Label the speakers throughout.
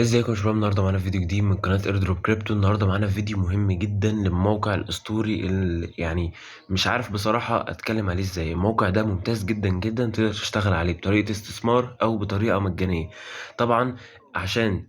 Speaker 1: ازيكم يا شباب؟ النهارده معانا فيديو جديد من قناه ايردروب كريبتو. النهارده معانا فيديو مهم جدا للموقع الاسطوري يعني مش عارف بصراحه اتكلم عليه ازاي. الموقع ده ممتاز جدا جدا، تقدر تشتغل عليه بطريقه استثمار او بطريقه مجانيه. طبعا عشان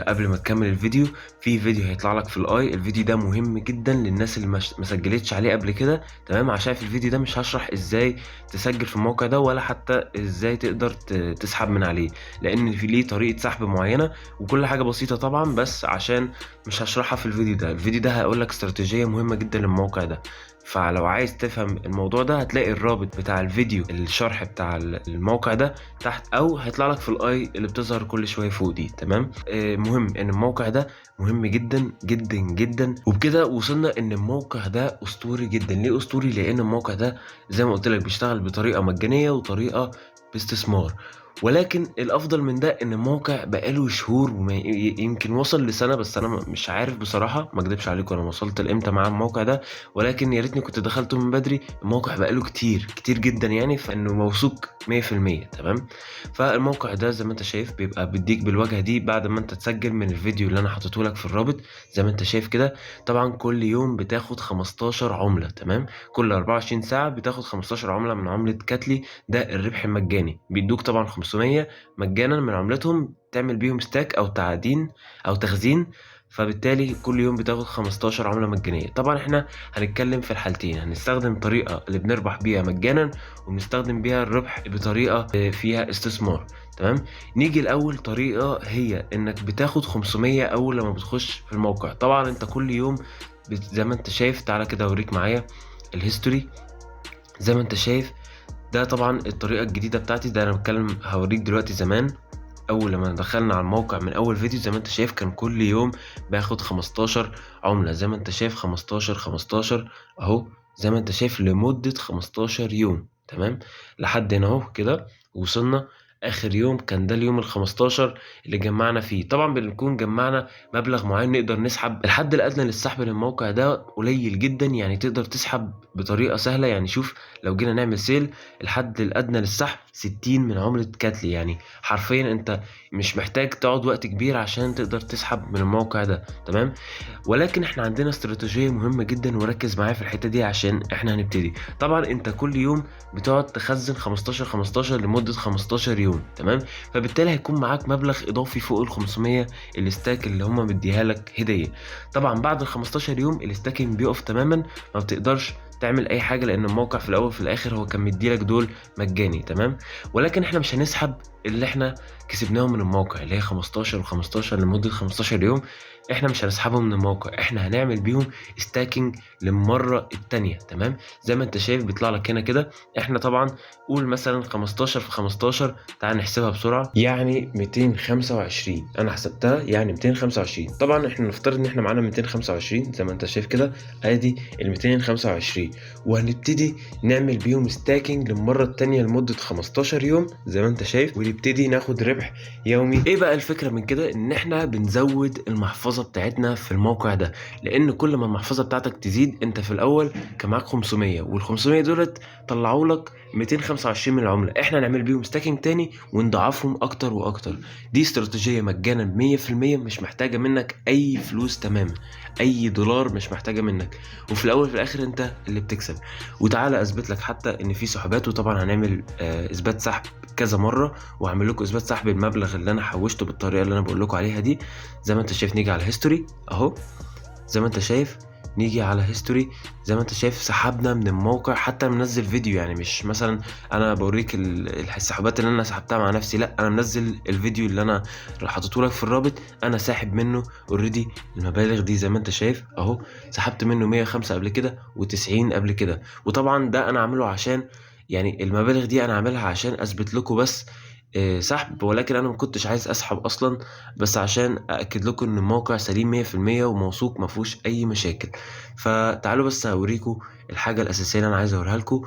Speaker 1: قبل ما تكمل الفيديو، في فيديو هيطلع لك في الاي. الفيديو ده مهم جدا للناس اللي ما سجلتش عليه قبل كده، تمام؟ عشان في الفيديو ده مش هشرح ازاي تسجل في الموقع ده، ولا حتى ازاي تقدر تسحب من عليه، لان في ليه طريقه سحب معينه وكل حاجة بسيطة طبعا. بس عشان مش هشرحها في الفيديو ده، الفيديو ده هقولك استراتيجية مهمة جدا للموقع ده. فلو عايز تفهم الموضوع ده هتلاقي الرابط بتاع الفيديو الشرح بتاع الموقع ده تحت، او هيطلع لك في الاي اللي بتظهر كل شوية فوق دي، تمام؟ مهم ان الموقع ده مهم جدا جدا جدا. وبكده وصلنا ان الموقع ده اسطوري جدا. ليه اسطوري؟ لان الموقع ده زي ما قلت لك بيشتغل بطريقة مجانية وطريقة باستثمار. ولكن الافضل من ده ان الموقع بقاله شهور يمكن وصل لسنه، بس انا مش عارف بصراحه، ما اكدبش عليكم انا وصلت لامتى مع الموقع ده، ولكن يا ريتني كنت دخلته من بدري. الموقع بقاله كتير كتير جدا يعني، فانه موثوق 100%، تمام؟ فالموقع ده زي ما انت شايف بيبقى بيديك بالواجهه دي بعد ما انت تسجل من الفيديو اللي انا حاطته لك في الرابط، زي ما انت شايف كده. طبعا كل يوم بتاخد 15 عمله، تمام؟ كل 24 ساعه بتاخد 15 عمله من عمله كاتلي. ده الربح المجاني. بيدوك طبعا 500 مجانا من عملتهم تعمل بيهم ستاك او تعدين او تخزين. فبالتالي كل يوم بتاخد 15 عملة مجانية. طبعا احنا هنتكلم في الحالتين، هنستخدم طريقة اللي بنربح بيها مجانا، وبنستخدم بيها الربح بطريقة فيها استثمار، تمام؟ نيجي لأول طريقة، هي انك بتاخد 500 اول لما بتخش في الموقع. طبعا انت كل يوم زي ما انت شايف، تعالى كده اوريك معايا الهيستوري. زي ما انت شايف ده طبعا الطريقة الجديدة بتاعتي. ده انا بتكلم هوريك دلوقتي. زمان اول لما دخلنا على الموقع من اول فيديو، زي ما انت شايف كان كل يوم باخد 15 عملة. زي ما انت شايف 15 15 اهو، زي ما انت شايف لمدة 15 يوم، تمام؟ لحد هنا اهو كده وصلنا. اخر يوم كان ده اليوم ال 15 اللي جمعنا فيه. طبعا بنكون جمعنا مبلغ معين نقدر نسحب. الحد الادنى للسحب للموقع ده قليل جدا، يعني تقدر تسحب بطريقة سهلة. يعني شوف، لو جينا نعمل سيل، الحد الادنى للسحب 60 من عملة كاتلي. يعني حرفيا انت مش محتاج تقعد وقت كبير عشان تقدر تسحب من الموقع ده، تمام؟ ولكن احنا عندنا استراتيجية مهمة جدا، وركز معايا في الحتة دي عشان احنا هنبتدي. طبعا انت كل يوم بتقعد تخزن 15 15 لمدة 15 يوم، تمام؟ فبالتالي هيكون معاك مبلغ اضافي فوق ال 500 الاستاك اللي هم مديها لك هدية. طبعا بعد ال 15 يوم الاستاكينج بيقف تماما، ما بتقدرش تعمل اي حاجة، لان الموقع في الاول في الاخر هو كان مديلك دول مجاني، تمام؟ ولكن احنا مش هنسحب اللي احنا كسبناهم من الموقع، اللي هي 15 و15 لمدة 15 يوم. احنا مش هنسحبهم من الموقع، احنا هنعمل بيهم ستاكينج للمرة التانية، تمام؟ زي ما انت شايف بيطلع لك هنا كده. احنا طبعا قول مثلا 15 في 15، تعال نحسبها بسرعة، يعني 225. انا حسبتها يعني 225. طبعا احنا نفترض ان احنا معانا 225 زي ما انت شايف كده، ادي ال 225، وهنبتدي نعمل بيهم ستاكينج للمرة التانية لمدة 15 يوم زي ما انت شايف، ونبتدي ناخد ربح يومي. ايه بقى الفكرة من كده؟ ان احنا بنزود المحفظة بتاعتنا في الموقع ده، لان كل ما المحفظة بتاعتك تزيد، انت في الاول كان معاك 500، وال 500 دولت طلعوا لك 225 من العملة، احنا نعمل بيهم ستاكينج تاني ونضعفهم اكتر واكتر. دي استراتيجية مجانا 100%، مش محتاجة منك اي فلوس تماما، اي دولار مش محتاجة منك. وفي الاول في الاخر انت اللي بتكسب. وتعالى اثبت لك حتى ان في سحوبات. وطبعا هنعمل اثبات سحب كذا مره، وهعمل لكم اثبات سحب المبلغ اللي انا حوشته بالطريقه اللي انا بقول لكم عليها دي. زي ما انت شايف نيجي على هيستوري اهو، زي ما انت شايف نيجي على هيستوري، زي ما انت شايف سحبنا من الموقع. حتى منزل فيديو، يعني مش مثلا انا بوريك السحبات اللي انا سحبتها مع نفسي، لا انا منزل الفيديو اللي انا حاطته لك في الرابط، انا ساحب منه اوريدي المبالغ دي. زي ما انت شايف اهو، سحبت منه 105 قبل كده و90 قبل كده. وطبعا ده انا عامله عشان يعني المبالغ دي انا عاملها عشان اثبت لكم بس سحب، ولكن انا ما كنتش عايز اسحب اصلا، بس عشان اكد لكم ان الموقع سليم 100% وموثوق ما فيهوش اي مشاكل. فتعالوا بس هوريكم الحاجه الاساسيه اللي انا عايز اوريها لكم،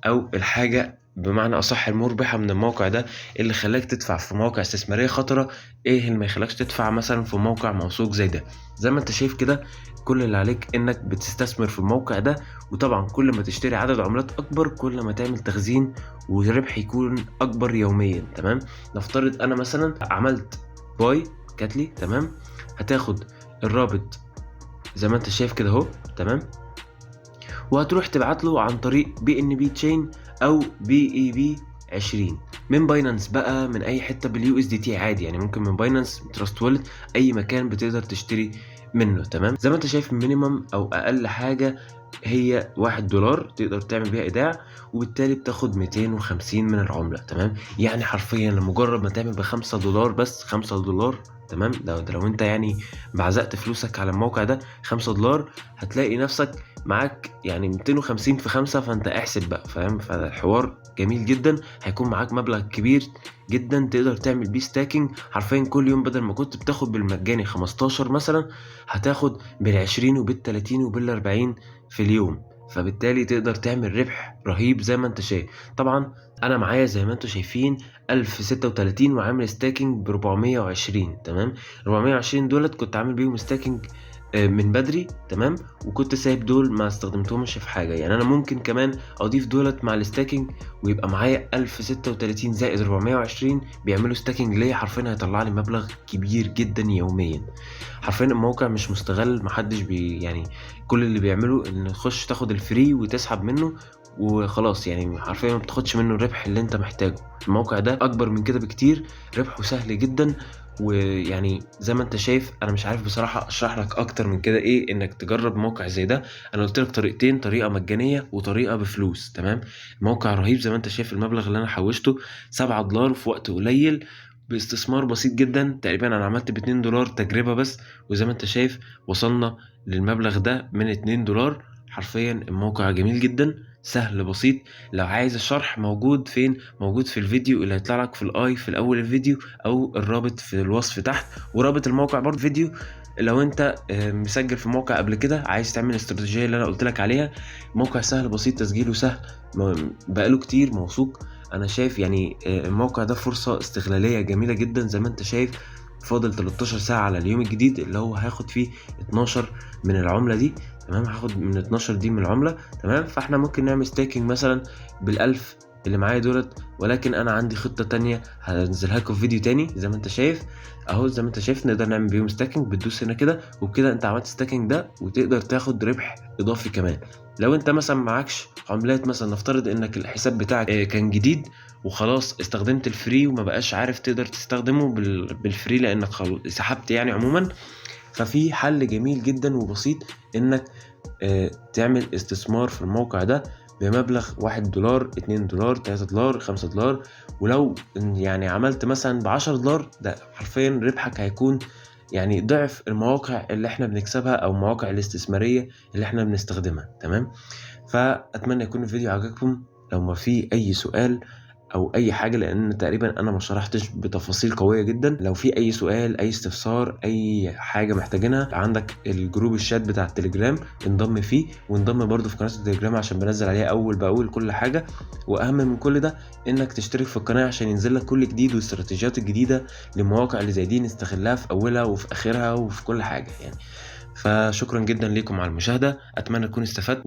Speaker 1: او الحاجه بمعنى اصح المربحه من الموقع ده، اللي خلاك تدفع في مواقع استثماريه خطره. ايه اللي ما يخليكش تدفع مثلا في موقع موثوق زي ده؟ زي ما انت شايف كده، كل اللي عليك انك بتستثمر في الموقع ده. وطبعا كل ما تشتري عدد عملات اكبر، كل ما تعمل تخزين والربح يكون اكبر يوميا، تمام؟ نفترض انا مثلا عملت باي جات لي تمام. هتاخد الرابط زي ما انت شايف كده اهو تمام، وهتروح تبعت له عن طريق BNB تشين او BEP 20 من باينانس بقى، من اي حته بالUSDT عادي، يعني ممكن من باينانس، تراست والت، اي مكان بتقدر تشتري منه تمام. زي ما انت شايف مينيمم او اقل حاجه هي $1 تقدر تعمل بيها ايداع، وبالتالي بتاخد 250 من العمله تمام. يعني حرفيا لمجرد ما تعمل $5 بس، $5 تمام. ده لو انت يعني بعزقت فلوسك على الموقع ده $5 هتلاقي نفسك معاك يعني 250 في 5، فانت احسب بقى فاهم. فالحوار جميل جدا، هيكون معاك مبلغ كبير جدا تقدر تعمل بيه ستاكينج حرفيا كل يوم. بدل ما كنت بتاخد بالمجاني 15 مثلا، هتاخد بال20 وبال30 وبال40 في اليوم، فبالتالي تقدر تعمل ربح رهيب زي ما انت شايف. طبعا انا معايا زي ما انتم شايفين 1036 وعامل ستاكينج ب 420 تمام. 420 دولت كنت عامل بيهم ستاكينج من بدري تمام، وكنت سايب دول ما استخدمتهمش في حاجه. يعني انا ممكن كمان اضيف دولت مع الستاكينج ويبقى معايا 1036 زائد 420 بيعملوا ستاكينج ليا، حرفيا هيطلع لي مبلغ كبير جدا يوميا. حرفيا الموقع مش مستغل، محدش يعني كل اللي بيعمله ان تخش تاخد الفري وتسحب منه وخلاص، يعني حرفيا ما بتاخدش منه الربح اللي انت محتاجه. الموقع ده اكبر من كده بكتير، ربحه سهل جدا. ويعني زي ما انت شايف انا مش عارف بصراحه اشرح لك اكتر من كده ايه انك تجرب موقع زي ده. انا قلت لك طريقتين، طريقه مجانيه وطريقه بفلوس تمام. الموقع رهيب زي ما انت شايف، المبلغ اللي انا حوشته $7 في وقت قليل باستثمار بسيط جدا. تقريبا انا عملت ب$2 تجربه بس، وزي ما انت شايف وصلنا للمبلغ ده من $2. حرفيا الموقع جميل جدا، سهل بسيط. لو عايز الشرح موجود فين؟ موجود في الفيديو اللي هيطلع لك في الاي في الاول الفيديو، او الرابط في الوصف تحت، ورابط الموقع برضه فيديو. لو انت مسجل في موقع قبل كده عايز تعمل الاستراتيجيه اللي انا قلت لك عليها، موقع سهل بسيط، تسجيله سهل، بقاله كتير، موثوق. انا شايف يعني الموقع ده فرصه استغلاليه جميله جدا. زي ما انت شايف فاضل 13 ساعه على اليوم الجديد اللي هو هاخد فيه 12 من العمله دي تمام. هاخد من 12 دي من العمله تمام. فاحنا ممكن نعمل ستيكينج مثلا بال1000 اللي معايا دولت، ولكن انا عندي خطه تانية هنزلها لكم في فيديو تاني. زي ما انت شايف اهو، زي ما انت شايف نقدر نعمل بيهم ستاكينج. بتدوس هنا كده وبكده انت عملت ستاكينج ده، وتقدر تاخد ربح اضافي كمان. لو انت مثلا معكش عملات، مثلا نفترض انك الحساب بتاعك كان جديد وخلاص استخدمت الفري وما بقاش عارف تقدر تستخدمه بالفري لانك خلاص سحبت يعني عموما، ففي حل جميل جدا وبسيط انك تعمل استثمار في الموقع ده بمبلغ $1 $2 $3 $5. ولو يعني عملت مثلا ب$10، ده حرفيا ربحك هيكون يعني ضعف المواقع اللي احنا بنكسبها او المواقع الاستثمارية اللي احنا بنستخدمها تمام. فاتمنى يكون الفيديو عجبكم. لو ما في اي سؤال او اي حاجه، لان تقريبا انا ما شرحتش بتفاصيل قويه جدا، لو في اي سؤال اي استفسار اي حاجه محتاجينها، عندك الجروب الشات بتاع التليجرام انضم فيه، وانضم برضو في قناه التليجرام عشان بنزل عليها اول باول كل حاجه. واهم من كل ده انك تشترك في القناه عشان ينزل لك كل جديد والاستراتيجيات الجديده للمواقع اللي زي دي، نستغلها في اولها وفي اخرها وفي كل حاجه يعني. فشكرا جدا لكم على المشاهده، اتمنى تكونوا استفدت.